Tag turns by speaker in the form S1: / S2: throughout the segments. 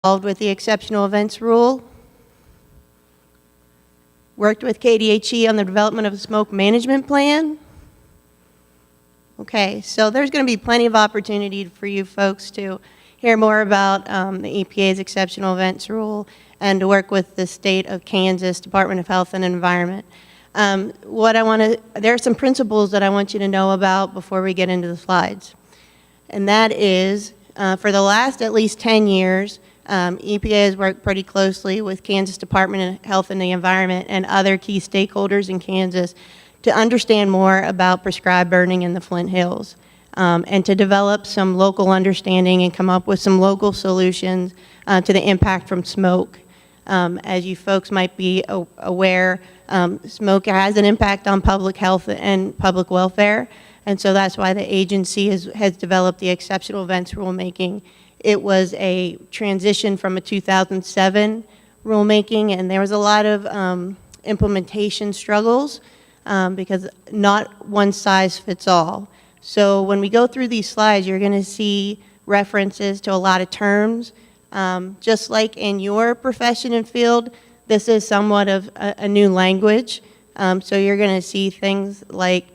S1: Involved with the exceptional events rule. Worked with KDHE on the development of a smoke management plan. Okay, so there's going to be plenty of opportunity for you folks to hear more about the EPA's exceptional events rule and to work with the state of Kansas Department of Health and Environment. There are some principles that I want you to know about before we get into the slides. And that is, for the last at least 10 years, EPA has worked pretty closely with Kansas Department of Health and the Environment and other key stakeholders in Kansas to understand more about prescribed burning in the Flint Hills and to develop some local understanding and come up with some local solutions to the impact from smoke. As you folks might be aware, smoke has an impact on public health and public welfare, and so that's why the agency has developed the exceptional events rulemaking. It was a transition from a 2007 rulemaking, and there was a lot of implementation struggles because not one size fits all. So when we go through these slides, you're going to see references to a lot of terms. Just like in your profession and field, this is somewhat of a new language. So you're going to see things like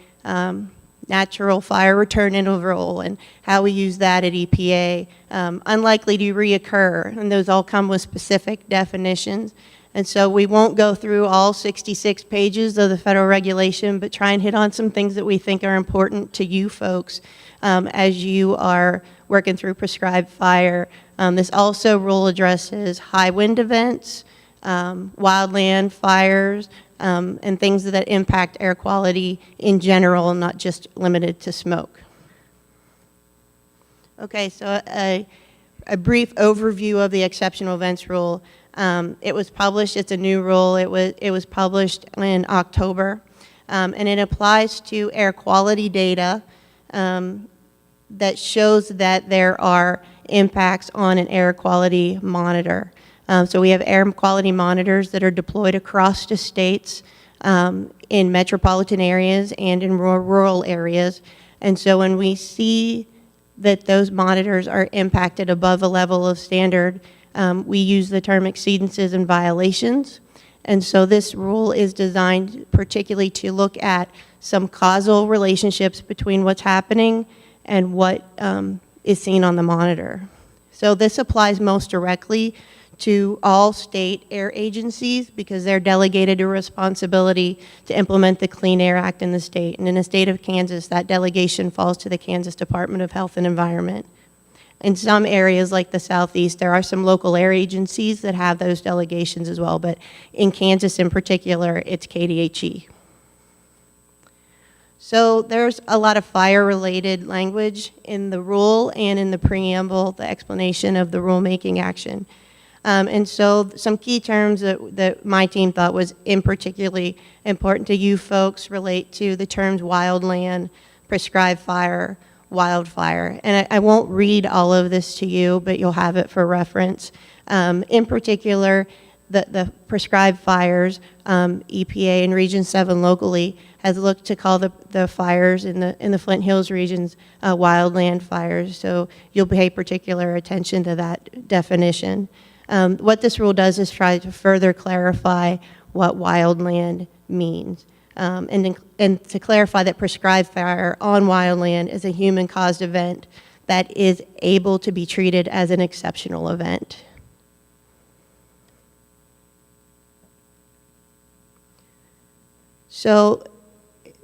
S1: natural fire return interval and how we use that at EPA, unlikely to reoccur, and those all come with specific definitions. And so we won't go through all 66 pages of the federal regulation, but try and hit on some things that we think are important to you folks as you are working through prescribed fire. This also rule addresses high wind events, wildland fires, and things that impact air quality in general, not just limited to smoke. Okay, so a brief overview of the exceptional events rule. It was published, it's a new rule, it was published in October, and it applies to air quality data that shows that there are impacts on an air quality monitor. So we have air quality monitors that are deployed across the states in metropolitan areas and in rural areas. And so when we see that those monitors are impacted above a level of standard, we use the term exceedances and violations. And so this rule is designed particularly to look at some causal relationships between what's happening and what is seen on the monitor. So this applies most directly to all state air agencies because they're delegated a responsibility to implement the Clean Air Act in the state. And in the state of Kansas, that delegation falls to the Kansas Department of Health and Environment. In some areas like the Southeast, there are some local air agencies that have those delegations as well, but in Kansas in particular, it's KDHE. So there's a lot of fire-related language in the rule and in the preamble, the explanation of the rulemaking action. And so some key terms that my team thought was in particularly important to you folks relate to the terms wildland, prescribed fire, wildfire. And I won't read all of this to you, but you'll have it for reference. In particular, the prescribed fires, EPA in Region 7 locally has looked to call the fires in the Flint Hills regions wildland fires. So you'll pay particular attention to that definition. What this rule does is try to further clarify what wildland means. And to clarify that prescribed fire on wildland is a human-caused event that is able to be treated as an exceptional event. So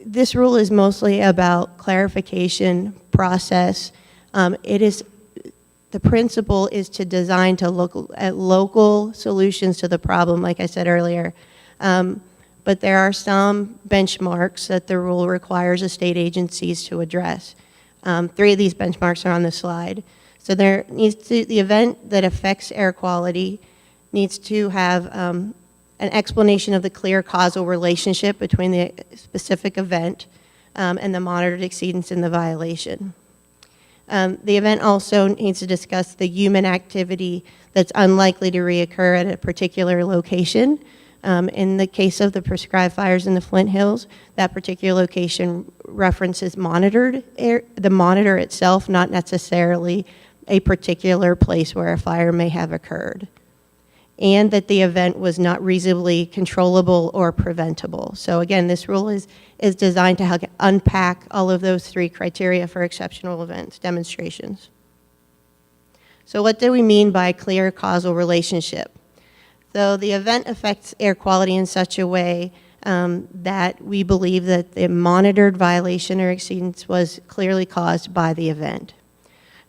S1: this rule is mostly about clarification process. The principle is to design to look at local solutions to the problem, like I said earlier. But there are some benchmarks that the rule requires the state agencies to address. 3 of these benchmarks are on the slide. So there needs to, the event that affects air quality needs to have an explanation of the clear causal relationship between the specific event and the monitored exceedance in the violation. The event also needs to discuss the human activity that's unlikely to reoccur at a particular location. In the case of the prescribed fires in the Flint Hills, that particular location references monitored air, the monitor itself, not necessarily a particular place where a fire may have occurred, and that the event was not reasonably controllable or preventable. So again, this rule is designed to help unpack all of those three criteria for exceptional events, demonstrations. So what do we mean by clear causal relationship? So the event affects air quality in such a way that we believe that the monitored violation or exceedance was clearly caused by the event.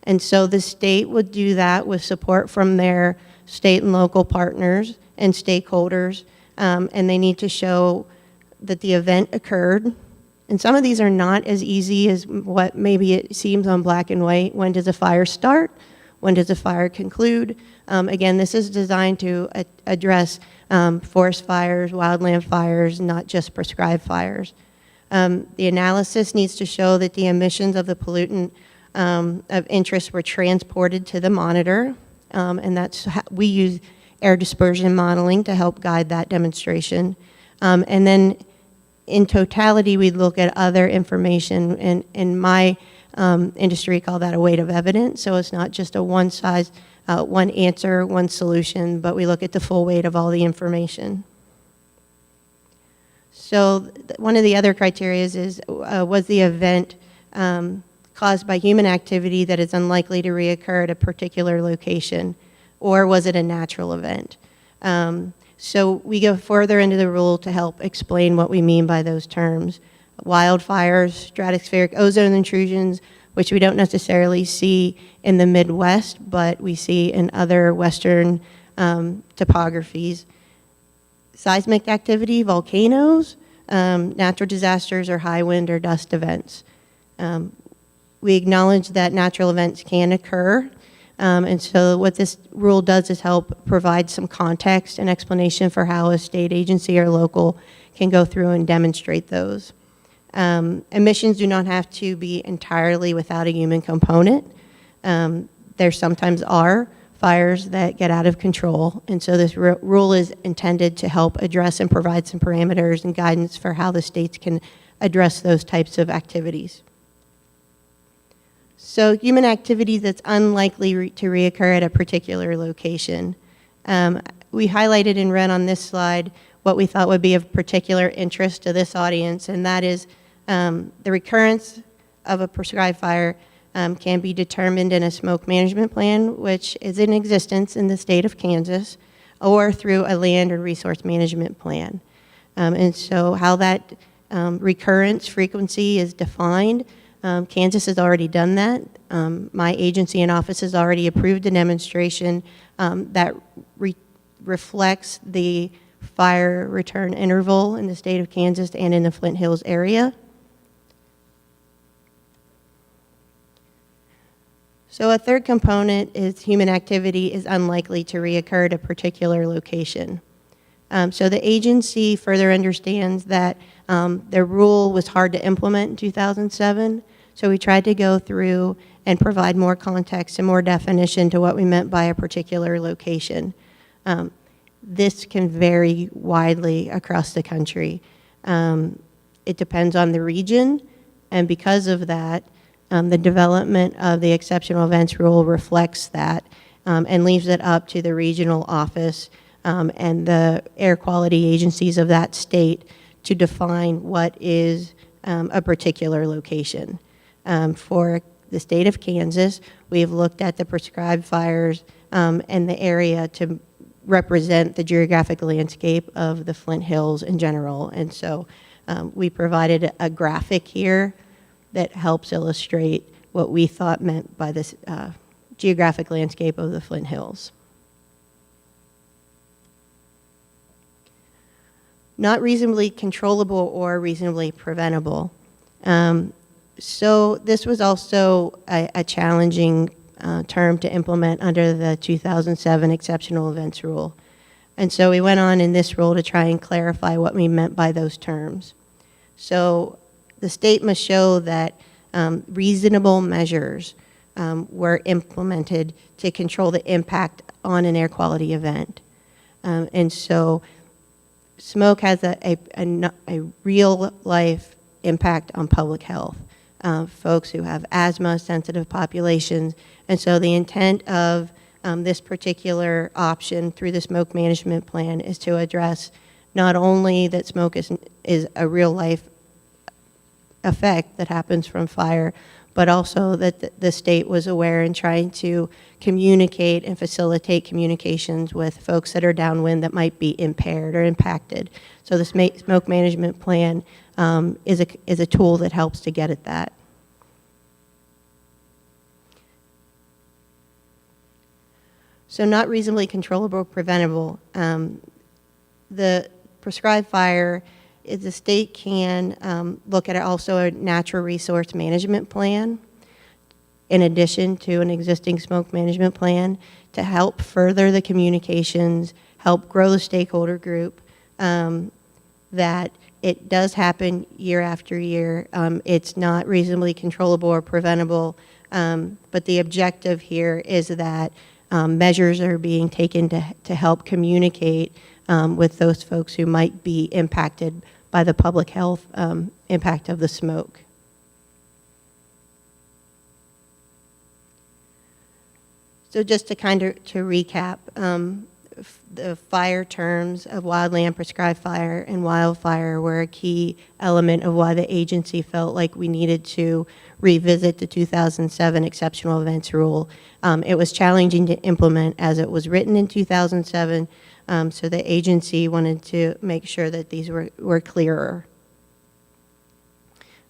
S1: And so the state would do that with support from their state and local partners and stakeholders, and they need to show that the event occurred. And some of these are not as easy as what maybe it seems on black and white. When does a fire start? When does a fire conclude? Again, this is designed to address forest fires, wildland fires, not just prescribed fires. The analysis needs to show that the emissions of the pollutant of interest were transported to the monitor, and that's how we use air dispersion modeling to help guide that demonstration. And then in totality, we look at other information, and in my industry call that a weight of evidence. So it's not just a one size, one answer, one solution, but we look at the full weight of all the information. So one of the other criteria is was the event caused by human activity that is unlikely to reoccur at a particular location, or was it a natural event? So we go further into the rule to help explain what we mean by those terms. Wildfires, stratospheric ozone intrusions, which we don't necessarily see in the Midwest, but we see in other Western topographies. Seismic activity, volcanoes, natural disasters, or high wind or dust events. We acknowledge that natural events can occur, and so what this rule does is help provide some context and explanation for how a state agency or local can go through and demonstrate those. Emissions do not have to be entirely without a human component. There sometimes are fires that get out of control, and so this rule is intended to help address and provide some parameters and guidance for how the states can address those types of activities. So human activity that's unlikely to reoccur at a particular location. We highlighted in red on this slide what we thought would be of particular interest to this audience, and that is the recurrence of a prescribed fire can be determined in a smoke management plan, which is in existence in the state of Kansas, or through a land or resource management plan. And so how that recurrence frequency is defined, Kansas has already done that. My agency and office has already approved a demonstration that reflects the fire return interval in the state of Kansas and in the Flint Hills area. So a third component is human activity is unlikely to reoccur at a particular location. So the agency further understands that their rule was hard to implement in 2007, so we tried to go through and provide more context and more definition to what we meant by a particular location. This can vary widely across the country. It depends on the region, and because of that, the development of the exceptional events rule reflects that and leaves it up to the regional office and the air quality agencies of that state to define what is a particular location. For the state of Kansas, we've looked at the prescribed fires and the area to represent the geographic landscape of the Flint Hills in general. And so we provided a graphic here that helps illustrate what we thought meant by this geographic landscape of the Flint Hills. Not reasonably controllable or reasonably preventable. So this was also a challenging term to implement under the 2007 exceptional events rule. And so we went on in this rule to try and clarify what we meant by those terms. So the state must show that reasonable measures were implemented to control the impact on an air quality event. And so smoke has a real life impact on public health. folks who have asthma, sensitive populations. And so the intent of this particular option through the smoke management plan is to address not only that smoke is a real life effect that happens from fire, but also that the state was aware and trying to communicate and facilitate communications with folks that are downwind that might be impaired or impacted. So the smoke management plan is a tool that helps to get at that. So not reasonably controllable, preventable. The prescribed fire is the state can look at also a natural resource management plan in addition to an existing smoke management plan to help further the communications, help grow the stakeholder group, that it does happen year after year. It's not reasonably controllable or preventable, but the objective here is that measures are being taken to help communicate with those folks who might be impacted by the public health impact of the smoke. So just to recap, the fire terms of wildland prescribed fire and wildfire were a key element of why the agency felt like we needed to revisit the 2007 exceptional events rule. It was challenging to implement as it was written in 2007, so the agency wanted to make sure that these were clearer.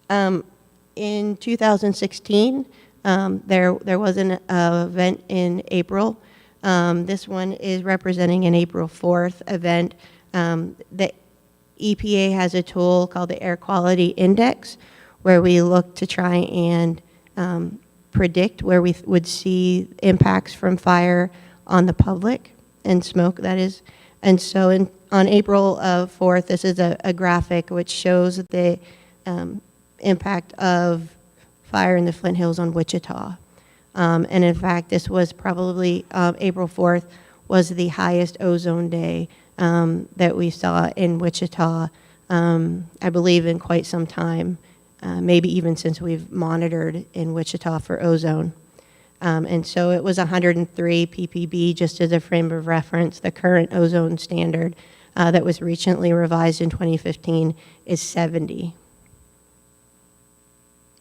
S1: In 2016, there was an event in April. This one is representing an April 4th event. The EPA has a tool called the Air Quality Index, where we look to try and predict where we would see impacts from fire on the public and smoke, that is. And so on April 4th, this is a graphic which shows the impact of fire in the Flint Hills on Wichita. And in fact, this was probably, April 4th was the highest ozone day that we saw in Wichita, I believe in quite some time, maybe even since we've monitored in Wichita for ozone. And so it was 103 ppb, just as a frame of reference. The current ozone standard that was recently revised in 2015 is 70.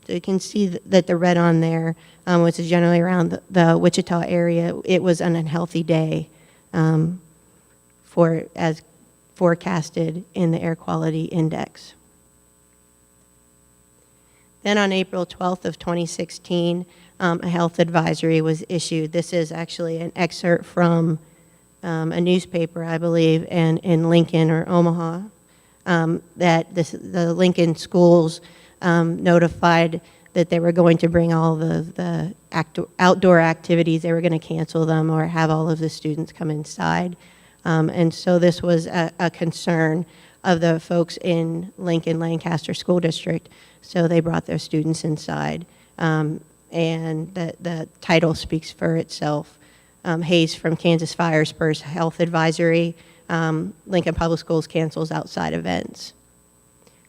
S1: So you can see that the red on there, which is generally around the Wichita area, it was an unhealthy day as forecasted in the Air Quality Index. Then on April 12th of 2016, a health advisory was issued. This is actually an excerpt from a newspaper, I believe, in Lincoln or Omaha, that the Lincoln schools notified that they were going to bring all the outdoor activities, they were going to cancel them or have all of the students come inside. And so this was a concern of the folks in Lincoln Lancaster School District, so they brought their students inside. And the title speaks for itself. Hayes from Kansas Fire Spurs Health Advisory, Lincoln Public Schools cancels outside events.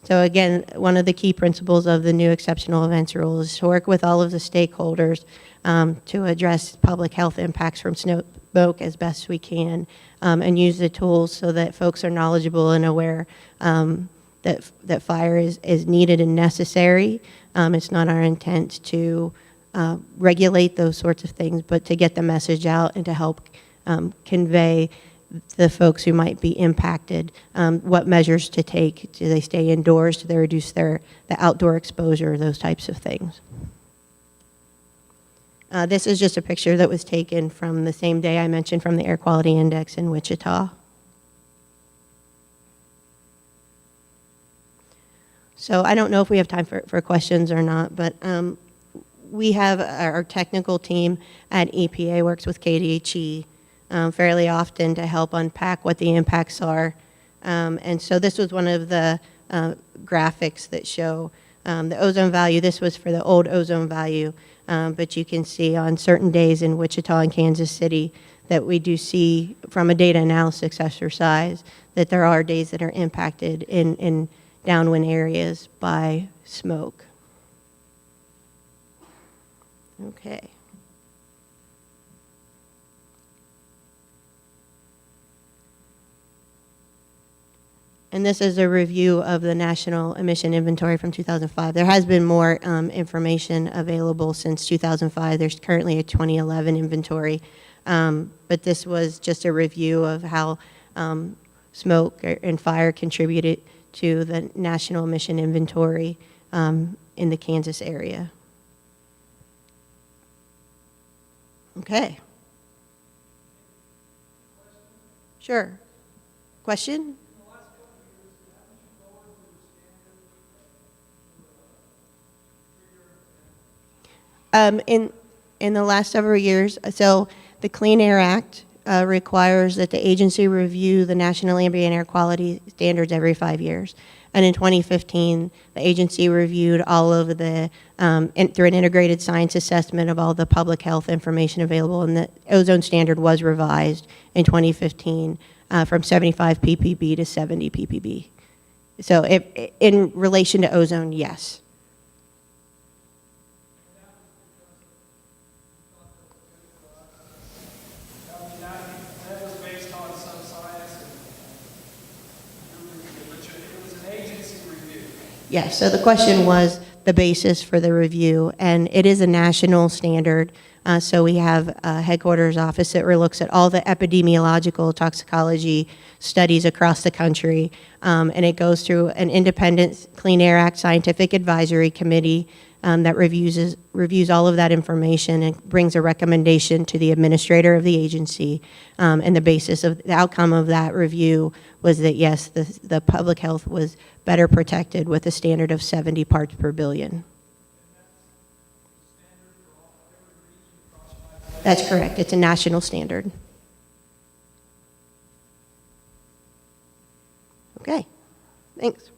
S1: So again, one of the key principles of the new exceptional events rule is to work with all of the stakeholders to address public health impacts from smoke as best we can, and use the tools so that folks are knowledgeable and aware that fire is needed and necessary. It's not our intent to regulate those sorts of things, but to get the message out and to help convey the folks who might be impacted, what measures to take. Do they stay indoors? Do they reduce the outdoor exposure? Those types of things. This is just a picture that was taken from the same day I mentioned from the Air Quality Index in Wichita. So I don't know if we have time for questions or not, but we have our technical team at EPA works with KDHE fairly often to help unpack what the impacts are. And so this was one of the graphics that show the ozone value. This was for the old ozone value, but you can see on certain days in Wichita and Kansas City that we do see from a data analysis exercise that there are days that are impacted in downwind areas by smoke. Okay. And this is a review of the National Emission Inventory from 2005. There has been more information available since 2005. There's currently a 2011 inventory, but this was just a review of how smoke and fire contributed to the National Emission Inventory in the Kansas area. Okay. Sure. Question? In the last several years, so the Clean Air Act requires that the agency review the national ambient air quality standards every 5 years. And in 2015, the agency reviewed all of the, through an integrated science assessment of all the public health information available, and the ozone standard was revised in 2015 from 75 ppb to 70 ppb. So in relation to ozone, yes. Yes, so the question was the basis for the review, and it is a national standard. So we have a headquarters office that looks at all the epidemiological toxicology studies across the country, and it goes through an independent Clean Air Act scientific advisory committee that reviews all of that information and brings a recommendation to the administrator of the agency. And the basis of the outcome of that review was that, yes, the public health was better protected with a standard of 70 parts per billion. That's correct. It's a national standard. Okay, thanks.